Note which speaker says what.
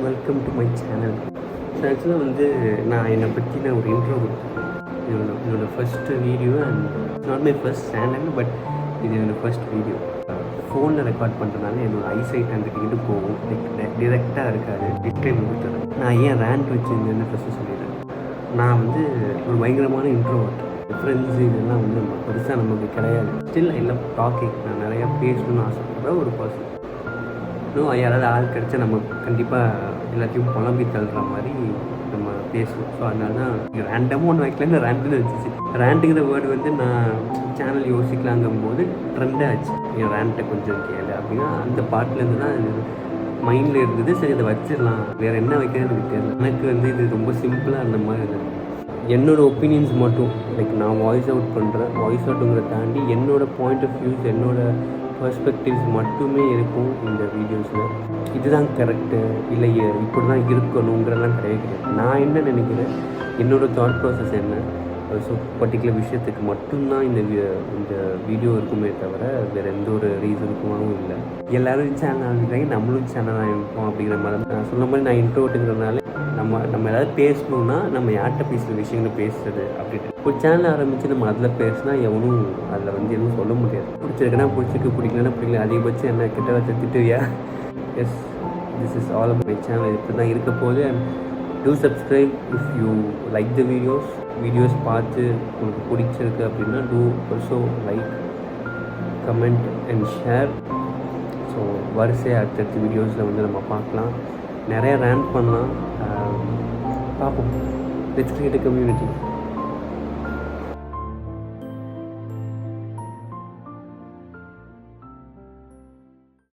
Speaker 1: Welcome to my channel. So ஆக்சுவலாக வந்து நான் என்னை பற்றி நான் ஒரு இன்ட்ரோ கொடுத்தேன். என்னோடய first video and not my first channel, but இது என்னோடய ஃபர்ஸ்ட் வீடியோ. ஃபோனில் ரெக்கார்ட் பண்ணுறதுனால என்னோடய ஐசைட் அந்த கிட்ட போகும், டிரெக்டாக இருக்காது. டிஸ்க்ளைமர் கொடுத்துறேன். நான் ஏன் ரேண்ட் வச்சுருந்தேன்னு ஃபஸ்ட்டு சொல்லிடுறேன். நான் வந்து ஒரு பயங்கரமான இன்ட்ரோவர்ட். ஃப்ரெண்ட்ஸு இதெல்லாம் வந்து நம்ம பெருசாக நமக்கு கிடையாது. Still I love talking. நான் நிறையா பேசணும்னு ஆசைப்படுற ஒரு பர்சன். இன்னும் யாராவது ஆள் கிடச்சா நம்ம கண்டிப்பாக எல்லாத்தையும் புலம்பி தள்ளுற மாதிரி நம்ம பேசுவோம். ஸோ அதனால தான் ரேண்டமாக ஒன்று வைக்கலன்னு ரேண்டுன்னு வச்சுச்சு. ரேண்டுங்கிற வேர்டு வந்து நான் சேனல் யோசிக்கலாங்கும் போது ட்ரெண்டாக ஆச்சு. என் ரேண்ட்டை கொஞ்சம் கேளு அப்படின்னா அந்த பாட்டிலேருந்து தான் மைண்டில் இருந்தது. சரி இதை வச்சிடலாம், வேறு என்ன வைக்கிறதுன்னு எனக்கு தெரியல. எனக்கு வந்து இது ரொம்ப சிம்பிளாக அந்த மாதிரி இருந்தது. என்னோடய ஒப்பீனியன்ஸ் மட்டும் லைக் நான் வாய்ஸ் அவுட் பண்ணுறேன். வாய்ஸ் அவுட்டுங்கிறத தாண்டி என்னோடய பாயிண்ட் ஆஃப் வியூஸ், என்னோடய பர்ஸ்பெக்டிவ்ஸ் மட்டுமே இருக்கும் இந்த வீடியோஸில். இதுதான் கரெக்டு இல்லை இப்படி தான் இருக்கணுங்கிறதெல்லாம் கிடையாது. நான் என்ன நினைக்கிறேன், என்னோடய தாட் ப்ராசஸ் என்ன, ஸோ பர்டிகுலர் விஷயத்துக்கு மட்டும்தான் இந்த வீடியோ இருக்குமே தவிர வேறு எந்த ஒரு ரீசனுக்குமாவும் இல்லை. எல்லோரும் சேனல் ஆரம்பிக்கிறாங்க, நம்மளும் சேனல் ஆரம்பிப்போம் அப்படிங்கிற மாதிரி. நான் சொன்ன மாதிரி நான் இன்ட்ரோட்டுங்கிறதுனால நம்ம ஏதாவது பேசணுன்னா நம்ம யார்கிட்ட பேசுகிற விஷயங்களை பேசுகிறது அப்படின்ட்டு ஒரு சேனல் ஆரம்பித்து நம்ம அதில் பேசினா எவனும் அதில் வந்து எதுவும் சொல்ல முடியாது. பிடிச்சிருக்குன்னா பிடிச்சிருக்கு, பிடிக்கலன்னா பிடிக்கல. அதிகபட்சம் என்ன கிட்ட வச்சு திட்டுவியா? Yes, this is all about my channel. இப்படி தான் இருக்க போது. And do subscribe if you like the videos பார்த்து உங்களுக்கு பிடிச்சிருக்கு அப்படின்னா do also like, comment and share. So வரிசையாக அடுத்தடுத்த வீடியோஸில் வந்து நம்ம பார்க்கலாம், நிறையா ரேண்ட் பண்ணலாம். பார்ப்போம். Let's create a community.